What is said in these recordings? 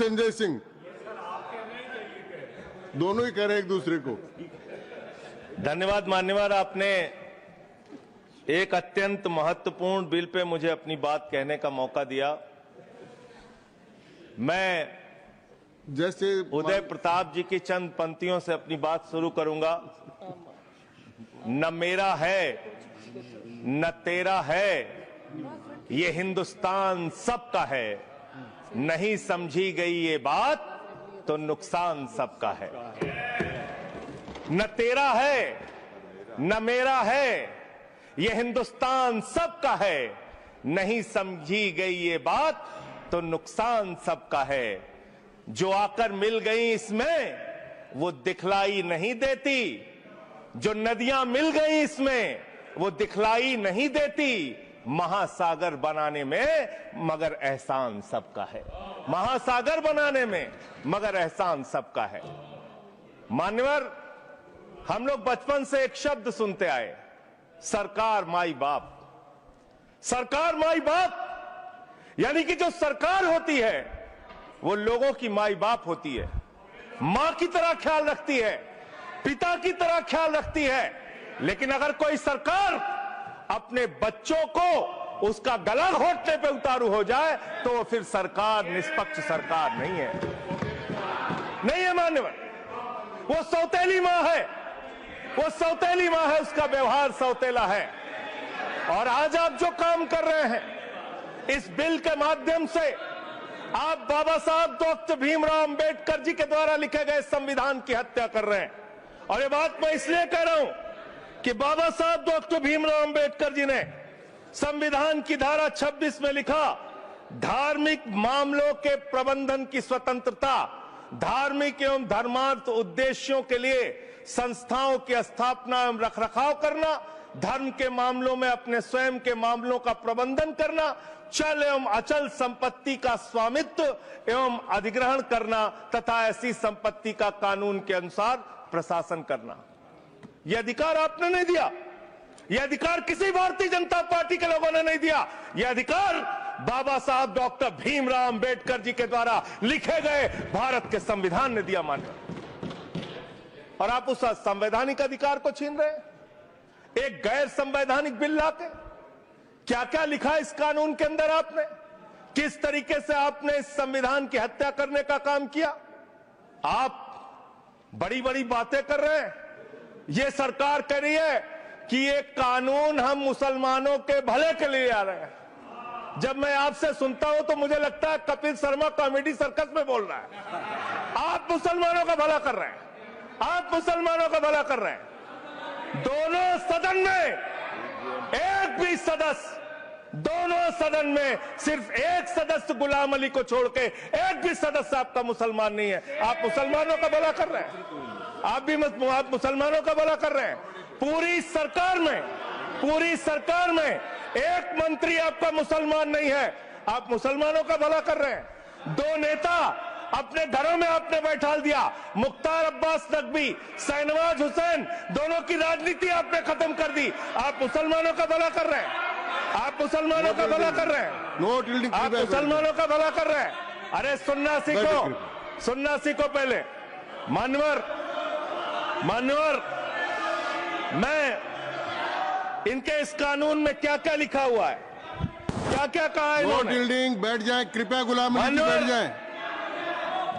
संजय सिंह, दोनों ही कह रहे एक दूसरे को। धन्यवाद मान्यवर, आपने एक अत्यंत महत्वपूर्ण बिल पे मुझे अपनी बात कहने का मौका दिया। मैं जैसे उदय प्रताप जी की चंद पंक्तियों से अपनी बात शुरू करूंगा। न मेरा है न तेरा है, ये हिंदुस्तान सबका है, नहीं समझी गई ये बात तो नुकसान सबका है। न तेरा है न मेरा है, ये हिंदुस्तान सबका है, नहीं समझी गई ये बात तो नुकसान सबका है। जो आकर मिल गई इसमें वो दिखलाई नहीं देती, जो नदियां मिल गई इसमें वो दिखलाई नहीं देती, महासागर बनाने में मगर एहसान सबका है। महासागर बनाने में मगर एहसान सबका है। मान्यवर, हम लोग बचपन से एक शब्द सुनते आए, सरकार माई बाप। सरकार माई बाप यानी कि जो सरकार होती है वो लोगों की माई बाप होती है, मां की तरह ख्याल रखती है, पिता की तरह ख्याल रखती है। लेकिन अगर कोई सरकार अपने बच्चों को उसका गला घोटने पे उतारू हो जाए तो वो फिर सरकार निष्पक्ष सरकार नहीं है। नहीं है मान्यवर, वो सौतेली मां है, वो सौतेली मां है, उसका व्यवहार सौतेला है। और आज आप जो काम कर रहे हैं इस बिल के माध्यम से, आप बाबा साहब डॉक्टर भीमराव अंबेडकर जी के द्वारा लिखे गए संविधान की हत्या कर रहे हैं। और ये बात मैं इसलिए कह रहा हूं कि बाबा साहब डॉक्टर भीमराव अंबेडकर जी ने संविधान की धारा 26 में लिखा, धार्मिक मामलों के प्रबंधन की स्वतंत्रता, धार्मिक एवं धर्मार्थ उद्देश्यों के लिए संस्थाओं की स्थापना एवं रखरखाव करना, धर्म के मामलों में अपने स्वयं के मामलों का प्रबंधन करना, चल एवं अचल संपत्ति का स्वामित्व एवं अधिग्रहण करना तथा ऐसी संपत्ति का कानून के अनुसार प्रशासन करना। यह अधिकार आपने नहीं दिया, यह अधिकार किसी भारतीय जनता पार्टी के लोगों ने नहीं दिया। यह अधिकार बाबा साहब डॉक्टर भीमराव अंबेडकर जी के द्वारा लिखे गए भारत के संविधान ने दिया। मानकर और आप उस संवैधानिक अधिकार को छीन रहे हैं एक गैर संवैधानिक बिल लाके। क्या क्या लिखा इस कानून के अंदर आपने, किस तरीके से आपने इस संविधान की हत्या करने का काम किया। आप बड़ी बड़ी बातें कर रहे हैं। ये सरकार कह रही है कि ये कानून हम मुसलमानों के भले के लिए आ रहे हैं। जब मैं आपसे सुनता हूं तो मुझे लगता है कपिल शर्मा कॉमेडी सर्कस में बोल रहा है। आप मुसलमानों का भला कर रहे हैं, आप मुसलमानों का भला कर रहे हैं। दोनों सदन में एक भी सदस्य, दोनों सदन में सिर्फ एक सदस्य गुलाम अली को छोड़ के एक भी सदस्य आपका मुसलमान नहीं है। आप मुसलमानों का भला कर रहे हैं, आप मुसलमानों का भला कर रहे हैं। पूरी सरकार में एक मंत्री आपका मुसलमान नहीं है, आप मुसलमानों का भला कर रहे हैं। दो नेता अपने घरों में आपने बैठा दिया, मुख्तार अब्बास नकवी, शाहनवाज हुसैन, दोनों की राजनीति आपने खत्म कर दी। आप मुसलमानों का भला कर रहे हैं, आप मुसलमानों का भला कर रहे हैं, आप मुसलमानों का भला कर रहे हैं। अरे सुनना सीखो पहले। मान्यवर, मैं इनके इस कानून में क्या क्या लिखा हुआ है, क्या क्या कहा है इन्होंने। बैठ जाए कृपया, गुलाम अली जी बैठ जाए।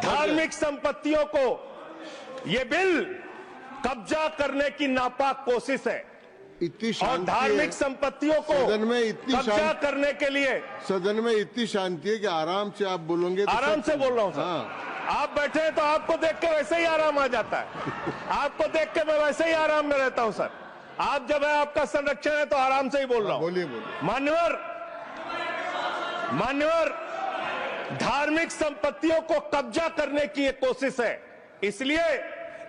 धार्मिक संपत्तियों को ये बिल कब्जा करने की नापाक कोशिश है। इतनी और धार्मिक संपत्तियों को सदन में इतनी कब्जा करने के लिए सदन में इतनी शांति है कि आराम से आप बोलोगे तो आराम से बोल रहा हूं सर। हाँ। आप बैठे हैं तो आपको देख के वैसे ही आराम आ जाता है। आपको देख के मैं वैसे ही आराम में रहता हूं सर। आप जब है आपका संरक्षण है तो आराम से ही बोल रहा हूं। बोलिए। मान्यवर, धार्मिक संपत्तियों को कब्जा करने की एक कोशिश है। इसलिए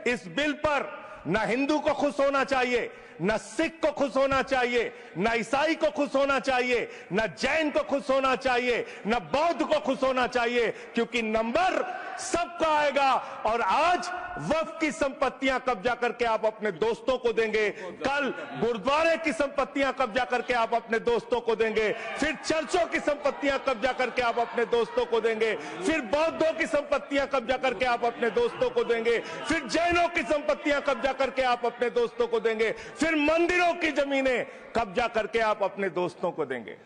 इस बिल पर न हिंदू को खुश होना चाहिए, न सिख को खुश होना चाहिए, न ईसाई को खुश होना चाहिए, न जैन को खुश होना चाहिए, न बौद्ध को खुश होना चाहिए, क्योंकि नंबर सबका आएगा। और आज वक्फ की संपत्तियां कब्जा करके आप अपने दोस्तों को देंगे, कल गुरुद्वारे की संपत्तियां कब्जा करके आप अपने दोस्तों को देंगे, फिर चर्चों की संपत्तियां कब्जा करके आप अपने दोस्तों को देंगे, फिर बौद्धों की संपत्तियां कब्जा करके आप अपने दोस्तों को देंगे, फिर जैनों की संपत्तियां कब्जा करके आप अपने दोस्तों को देंगे, फिर मंदिरों की जमीनें कब्जा करके आप अपने दोस्तों को देंगे।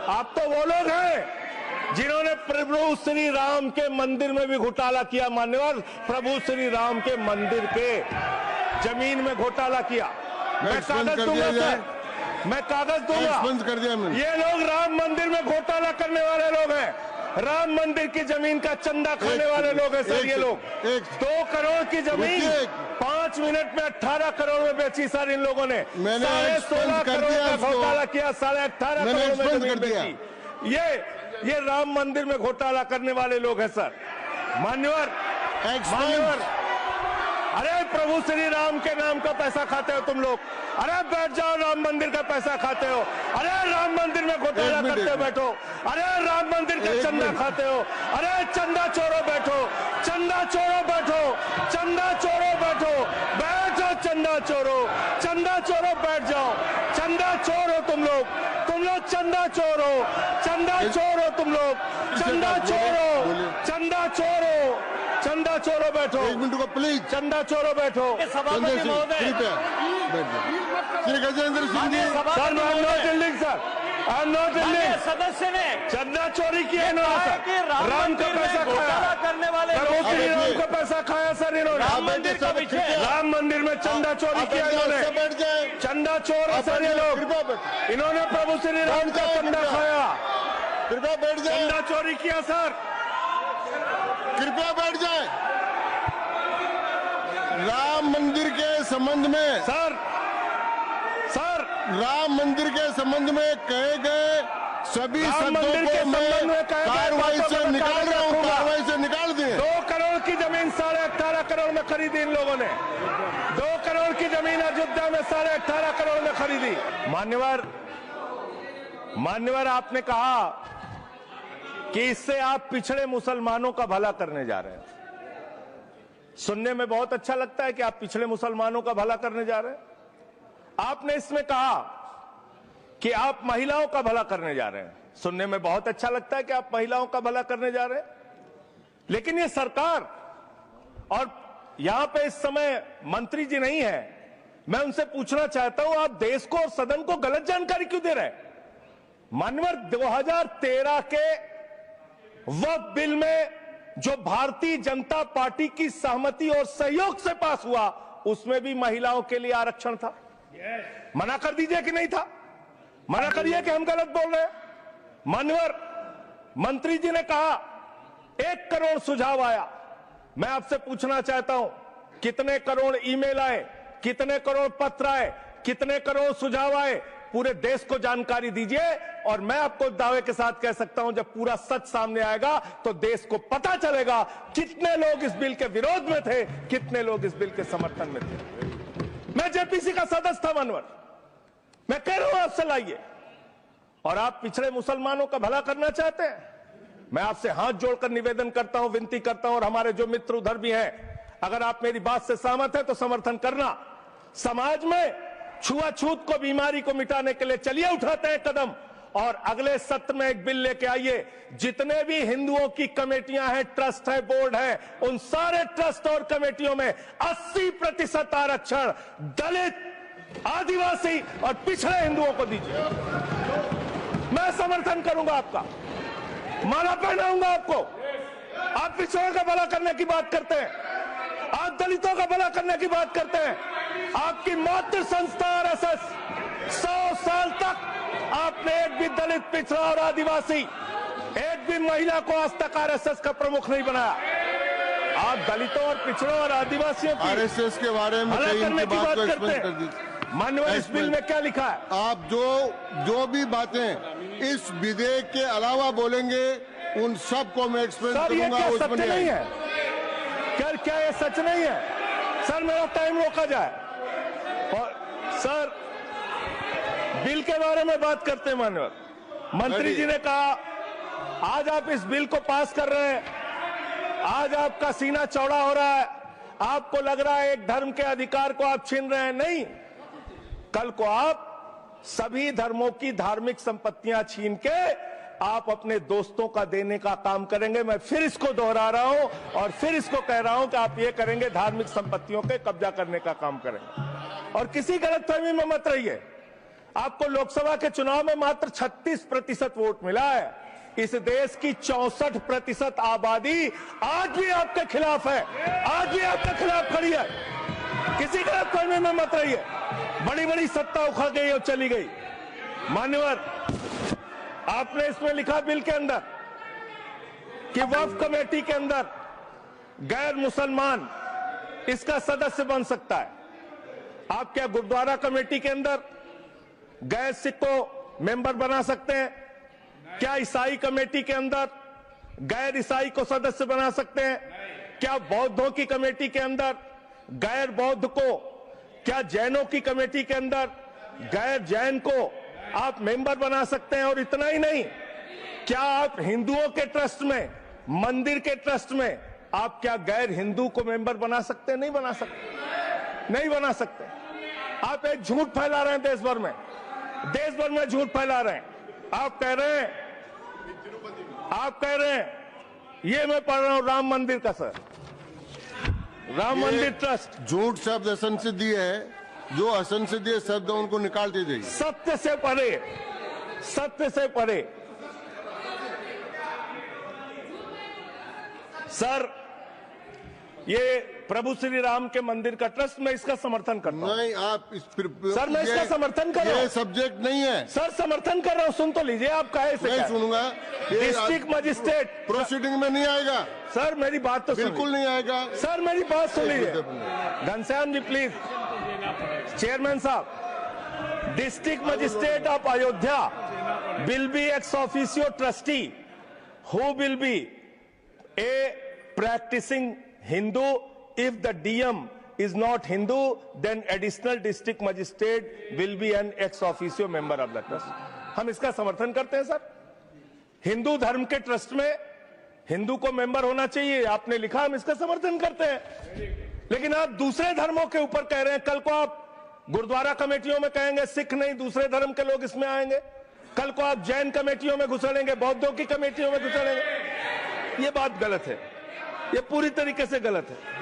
आप तो वो लोग हैं जिन्होंने प्रभु श्री राम के मंदिर में भी घोटाला किया। मान्यवर, प्रभु श्री राम के मंदिर के जमीन में घोटाला किया। मैं कागज दूंगा सर, मैं कागज दूंगा। कर दिया मैंने। ये लोग राम मंदिर में घोटाला करने वाले लोग हैं, राम मंदिर की जमीन का चंदा खाने वाले लोग हैं सर। ये लोग 2 करोड़ की जमीन 5 मिनट में 18 करोड़ में बेची सर इन लोगों ने। 16.5 करोड़ का घोटाला किया, 18.5 करोड़ में जमीन बेची। ये राम मंदिर में घोटाला करने वाले लोग हैं सर। मान्यवर, अरे प्रभु श्री राम के नाम का पैसा खाते हो तुम लोग। अरे बैठ जाओ, राम मंदिर का पैसा खाते हो। अरे राम मंदिर में घोटाला करते हो, बैठो। अरे राम मंदिर का चंदा खाते हो। अरे चंदा चोरो बैठो, चंदा चोरो बैठो, चंदा चोरो बैठो, बैठो चंदा चोरो, चंदा चोरो बैठ जाओ। चंदा चोरो तुम लोग चंदा चोरो, चंदा चोरो तुम लोग, चंदा चोरो, चंदा चोरो, चंदा चोरो बैठो। 1 मिनट को प्लीज। चंदा चोरो बैठो। सभापति महोदय, Shri Gajendra Singh ji. Sir, I am not yielding sir, I am not yielding. सदस्य ने चंदा चोरी किया इन्होंने सर। राम का पैसा खाया, करने वाले राम का पैसा खाया सर इन्होंने। राम मंदिर का विषय, राम मंदिर में चंदा चोरी किया इन्होंने। चंदा चोर है सर ये लोग। इन्होंने प्रभु श्री राम का चंदा खाया। कृपया बैठ जाए। चंदा चोरी किया सर। कृपया बैठ जाए। राम मंदिर के संबंध में सर राम मंदिर के संबंध में कहे गए सभी शब्दों को मैं कार्रवाई से निकाल रहा हूं, कार्रवाई से निकाल दिए। 2 करोड़ की जमीन 18.5 करोड़ में खरीदी इन लोगों ने। 2 करोड़ की जमीन अयोध्या में 18.5 करोड़ में खरीदी। मान्यवर, आपने कहा कि इससे आप पिछड़े मुसलमानों का भला करने जा रहे हैं। सुनने में बहुत अच्छा लगता है कि आप पिछड़े मुसलमानों का भला करने जा रहे हैं। आपने इसमें कहा कि आप महिलाओं का भला करने जा रहे हैं। सुनने में बहुत अच्छा लगता है कि आप महिलाओं का भला करने जा रहे हैं, लेकिन ये सरकार, और यहां पे इस समय मंत्री जी नहीं है, मैं उनसे पूछना चाहता हूं, आप देश को और सदन को गलत जानकारी क्यों दे रहे हैं? मान्यवर, 2013 के वक्फ बिल में जो भारतीय जनता पार्टी की सहमति और सहयोग से पास हुआ, उसमें भी महिलाओं के लिए आरक्षण था। मना कर दीजिए कि नहीं था? मना करिए कि हम गलत बोल रहे हैं। मान्यवर, मंत्री जी ने कहा 1 करोड़ सुझाव आया। मैं आपसे पूछना चाहता हूं, कितने करोड़ ईमेल आए, कितने करोड़ पत्र आए, कितने करोड़ सुझाव आए? पूरे देश को जानकारी दीजिए, और मैं आपको दावे के साथ कह सकता हूं, जब पूरा सच सामने आएगा तो देश को पता चलेगा कितने लोग इस बिल के विरोध में थे, कितने लोग इस बिल के समर्थन में थे। मैं जेपीसी का सदस्य था मानवर, मैं कह रहा हूं आपसे लाइए। और आप पिछड़े मुसलमानों का भला करना चाहते हैं, मैं आपसे हाथ जोड़कर निवेदन करता हूं, विनती करता हूं, और हमारे जो मित्र उधर भी हैं, अगर आप मेरी बात से सहमत हैं तो समर्थन करना। समाज में छुआछूत को, बीमारी को मिटाने के लिए चलिए उठाते हैं कदम, और अगले सत्र में एक बिल लेके आइए। जितने भी हिंदुओं की कमेटियां हैं, ट्रस्ट है, बोर्ड है, उन सारे ट्रस्ट और कमेटियों में 80% आरक्षण दलित, आदिवासी और पिछड़े हिंदुओं को दीजिए। मैं समर्थन करूंगा आपका, माला पहनाऊंगा आपको। आप पिछड़ों का भला करने की बात करते हैं, आप दलितों का भला करने की बात करते हैं। आपकी मातृ संस्था आरएसएस 100 साल तक आपने एक भी दलित, पिछड़ा और आदिवासी, एक भी महिला को आज तक आरएसएस का प्रमुख नहीं बनाया। आप दलितों और पिछड़ों और आदिवासियों की आरएसएस के बारे में भला करने की बात करते कर हैं। माननीय, इस बिल में क्या लिखा है? आप जो भी बातें इस विधेयक के अलावा बोलेंगे, उन सब को मैं एक्सप्लेन करूंगा। क्या सच नहीं है? क्या ये सच नहीं है? सर, मेरा टाइम रोका जाए। और बिल के बारे में बात करते हैं मान्यवर। मंत्री जी ने कहा आज आप इस बिल को पास कर रहे हैं, आज आपका सीना चौड़ा हो रहा है, आपको लग रहा है एक धर्म के अधिकार को आप छीन रहे हैं। नहीं, कल को आप सभी धर्मों की धार्मिक संपत्तियां छीन के आप अपने दोस्तों का देने का काम करेंगे। मैं फिर इसको दोहरा रहा हूं और फिर इसको कह रहा हूं कि आप ये करेंगे, धार्मिक संपत्तियों के कब्जा करने का काम करेंगे। और किसी गलतफहमी में मत रहिए। आपको लोकसभा के चुनाव में मात्र 36% वोट मिला है। इस देश की 64% आबादी आज भी आपके खिलाफ है, आज भी आपके खिलाफ खड़ी है। किसी गलतफहमी में मत रहिए। बड़ी बड़ी सत्ता उखड़ गई और चली गई। मान्यवर, आपने इसमें लिखा बिल के अंदर कि वक्फ कमेटी के अंदर गैर मुसलमान इसका सदस्य बन सकता है। आप क्या गुरुद्वारा कमेटी के अंदर गैर सिख को मेंबर बना सकते हैं? क्या ईसाई कमेटी के अंदर गैर ईसाई को सदस्य बना सकते हैं? क्या बौद्धों की कमेटी के अंदर गैर बौद्ध को, क्या जैनों की कमेटी के अंदर गैर जैन को आप मेंबर बना सकते हैं? और इतना ही नहीं, क्या आप हिंदुओं के ट्रस्ट में, मंदिर के ट्रस्ट में आप क्या गैर हिंदू को मेंबर बना सकते हैं? नहीं बना सकते, नहीं बना सकते। आप एक झूठ फैला रहे हैं देश भर में, देश भर में झूठ फैला रहे हैं। आप कह रहे हैं ये मैं पढ़ रहा हूं राम मंदिर का, सर, राम मंदिर ट्रस्ट। झूठ शब्द असंसदीय है, जो असंसदीय शब्द उनको निकाल दीजिए। सत्य से परे, सत्य से परे। सर, ये प्रभु श्री राम के मंदिर का ट्रस्ट, मैं इसका समर्थन करता हूं। नहीं, आप सर, मैं इसका समर्थन कर रहा हूं। ये सब्जेक्ट नहीं है सर, समर्थन कर रहा हूं। सुन तो लीजिए, आप कहे से नहीं सुनूंगा। डिस्ट्रिक्ट मजिस्ट्रेट प्रोसीडिंग में नहीं आएगा सर, मेरी बात तो बिल्कुल नहीं आएगा। सर, मेरी बात सुन लीजिए। घनश्याम जी प्लीज। चेयरमैन साहब, district magistrate of Ayodhya will be ex officio trustee who will be a practising Hindu. If the DM is not Hindu, then additional district magistrate will be an ex officio member of the trust. हम इसका समर्थन करते हैं sir. Hindu धर्म के trust में हिंदू को member होना चाहिए, आपने लिखा, हम इसका समर्थन करते हैं। लेकिन आप दूसरे धर्मों के ऊपर कह रहे हैं। कल को आप गुरुद्वारा कमेटियों में कहेंगे सिख नहीं, दूसरे धर्म के लोग इसमें आएंगे। कल को आप जैन कमेटियों में घुसड़ेंगे, बौद्धों की कमेटियों में घुसड़ेंगे। ये बात गलत है, ये पूरी तरीके से गलत है।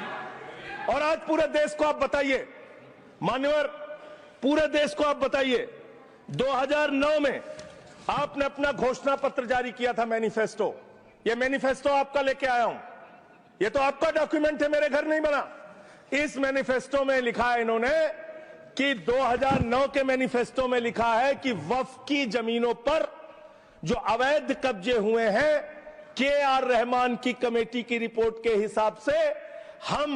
और आज पूरे देश को आप बताइए, मान्यवर, पूरे देश को आप बताइए, 2009 में आपने अपना घोषणा पत्र जारी किया था, मैनिफेस्टो। ये मैनिफेस्टो आपका लेके आया हूं, ये तो आपका डॉक्यूमेंट है, मेरे घर नहीं बना। इस मैनिफेस्टो में लिखा है इन्होंने कि 2009 के मैनिफेस्टो में लिखा है कि वक्फ की जमीनों पर जो अवैध कब्जे हुए हैं, के.आर. रहमान की कमेटी की रिपोर्ट के हिसाब से हम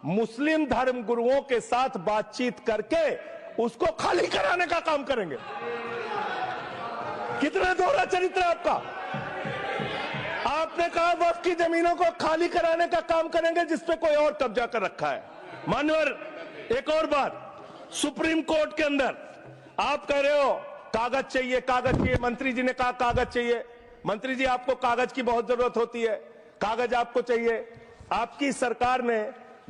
मुस्लिम धर्म गुरुओं के साथ बातचीत करके उसको खाली कराने का काम करेंगे। कितना दोहरा चरित्र है आपका। आपने कहा वक्फ की जमीनों को खाली कराने का काम करेंगे जिसपे कोई और कब्जा कर रखा है। मान्यवर, एक और बात, सुप्रीम कोर्ट के अंदर आप कह रहे हो कागज चाहिए, कागज चाहिए। मंत्री जी ने कहा कागज चाहिए। मंत्री जी, आपको कागज की बहुत जरूरत होती है, कागज आपको चाहिए। आपकी सरकार ने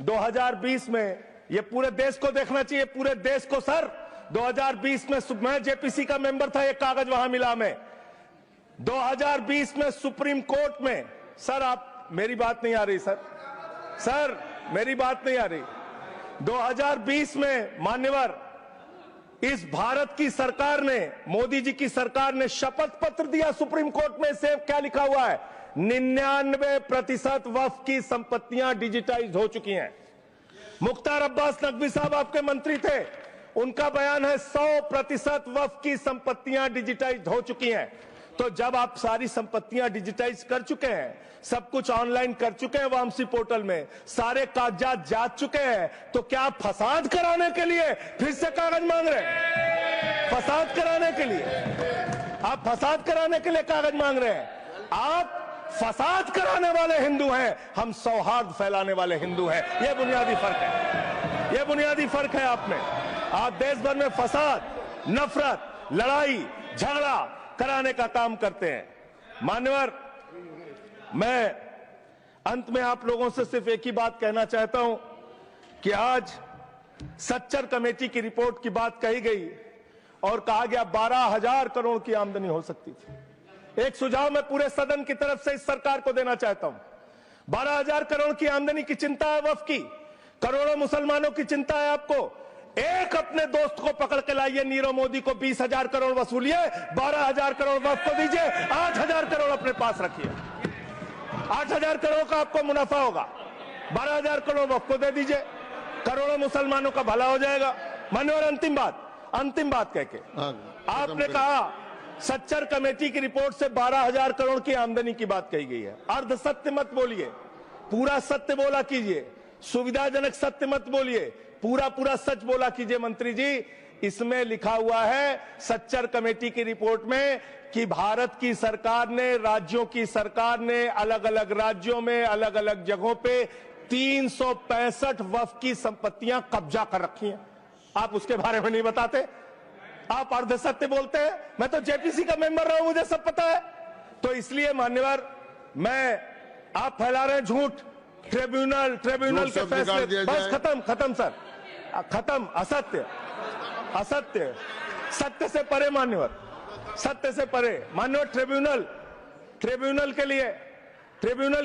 2020 में, ये पूरे देश को देखना चाहिए, पूरे देश को सर, 2020 में मैं जेपीसी का मेंबर था, ये कागज वहां मिला हमें। 2020 में सुप्रीम कोर्ट में, सर आप, मेरी बात नहीं आ रही सर, सर मेरी बात नहीं आ रही। 2020 में मान्यवर, इस भारत की सरकार ने, मोदी जी की सरकार ने शपथ पत्र दिया सुप्रीम कोर्ट में। से क्या लिखा हुआ है? 99% वक्फ की संपत्तियां डिजिटाइज हो चुकी हैं। मुख्तार अब्बास नकवी साहब आपके मंत्री थे, उनका बयान है 100% वक्फ की संपत्तियां डिजिटाइज हो चुकी हैं। तो जब आप सारी संपत्तियां डिजिटाइज कर चुके हैं, सब कुछ ऑनलाइन कर चुके हैं वामसी पोर्टल में, सारे कागजात जांच चुके हैं, तो क्या आप फसाद कराने के लिए फिर से कागज मांग रहे हैं? फसाद कराने के लिए आप फसाद कराने के लिए कागज मांग रहे हैं। आप फसाद कराने वाले हिंदू हैं, हम सौहार्द फैलाने वाले हिंदू हैं। यह बुनियादी फर्क है, यह बुनियादी फर्क है। आप में, आप देश भर में फसाद, नफरत, लड़ाई झगड़ा कराने का काम करते हैं। मान्यवर, मैं अंत में आप लोगों से सिर्फ एक ही बात कहना चाहता हूं कि आज सच्चर कमेटी की रिपोर्ट की बात कही गई और कहा गया 12,000 करोड़ की आमदनी हो सकती थी। एक सुझाव मैं पूरे सदन की तरफ से इस सरकार को देना चाहता हूं। 12,000 करोड़ की आमदनी की चिंता है वक्फ की, करोड़ों मुसलमानों की चिंता है आपको। एक अपने दोस्त को पकड़ के लाइए, नीरव मोदी को 20,000 करोड़ वसूलिए, 12,000 करोड़ वक्फ को दीजिए, 8,000 करोड़ अपने पास रखिए। 8,000 करोड़ का आपको मुनाफा होगा, 12,000 करोड़ वक्फ को दे दीजिए, करोड़ों मुसलमानों का भला हो जाएगा। मान्यवर, अंतिम बात कह के आपने कहा सच्चर कमेटी की रिपोर्ट से 12,000 करोड़ की आमदनी की बात कही गई है। अर्ध सत्य मत बोलिए, पूरा सत्य बोला कीजिए। सुविधाजनक सत्य मत बोलिए, पूरा सच बोला कीजिए। मंत्री जी, इसमें लिखा हुआ है सच्चर कमेटी की रिपोर्ट में कि भारत की सरकार ने, राज्यों की सरकार ने अलग अलग राज्यों में अलग अलग जगहों पे 365 वक्फ की संपत्तियां कब्जा कर रखी हैं। आप उसके बारे में नहीं बताते, आप अर्ध सत्य बोलते हैं। मैं तो जेपीसी का मेंबर रहा हूं, मुझे सब पता है। तो इसलिए मान्यवर, आप फैला रहे हैं झूठ, ट्रिब्यूनल के फैसले, बस खत्म सर, खत्म। असत्य, सत्य से परे मान्यवर, सत्य से परे मान्यवर। ट्रिब्यूनल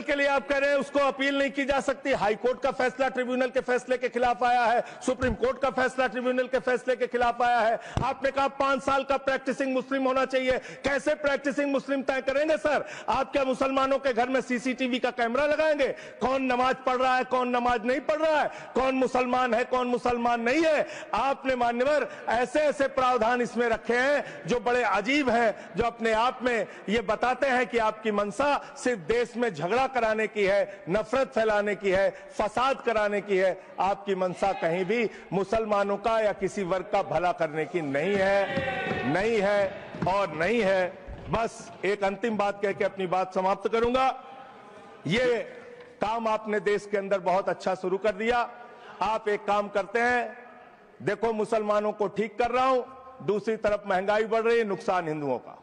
के लिए आप कह रहे हैं उसको अपील नहीं की जा सकती। हाई कोर्ट का फैसला ट्रिब्यूनल के फैसले के खिलाफ आया है, सुप्रीम कोर्ट का फैसला ट्रिब्यूनल के फैसले के खिलाफ आया है। आपने कहा 5 साल का प्रैक्टिसिंग मुस्लिम होना चाहिए। कैसे प्रैक्टिसिंग मुस्लिम तय करेंगे सर? आप क्या मुसलमानों के घर में सीसीटीवी का कैमरा लगाएंगे? कौन नमाज पढ़ रहा है, कौन नमाज नहीं पढ़ रहा है, कौन मुसलमान है, कौन मुसलमान नहीं है? आपने मान्यवर ऐसे प्रावधान इसमें रखे हैं जो बड़े अजीब हैं, जो अपने आप में ये बताते हैं कि आपकी मंशा सिर्फ देश में झगड़ा कराने की है, नफरत फैलाने की है, फसाद कराने की है। आपकी मंशा कहीं भी मुसलमानों का या किसी वर्ग का भला करने की नहीं है। बस एक अंतिम बात कह के अपनी बात समाप्त करूंगा। ये काम आपने देश के अंदर बहुत अच्छा शुरू कर दिया। आप एक काम करते हैं, देखो मुसलमानों को ठीक कर रहा हूं, दूसरी तरफ महंगाई बढ़ रही है, नुकसान हिंदुओं का।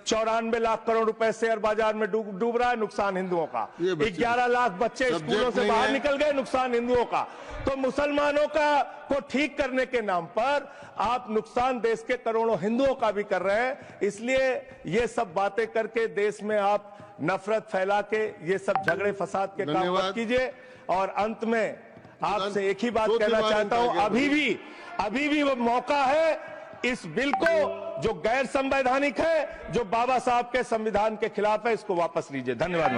94 लाख करोड़ रुपए शेयर बाजार में डूब रहा है, नुकसान हिंदुओं का। 11 लाख बच्चे स्कूलों से बाहर निकल गए, नुकसान हिंदुओं का। तो मुसलमानों को ठीक करने के नाम पर आप नुकसान देश के करोड़ों हिंदुओं का भी कर रहे हैं। इसलिए ये सब बातें करके देश में आप नफरत फैला के ये सब झगड़े फसाद के काम मत कीजिए। और अंत में आपसे एक ही बात कहना चाहता हूं, अभी भी वो मौका है इस बिल को जो गैर संवैधानिक है, जो बाबा साहब के संविधान के खिलाफ है, इसको वापस लीजिए। धन्यवाद।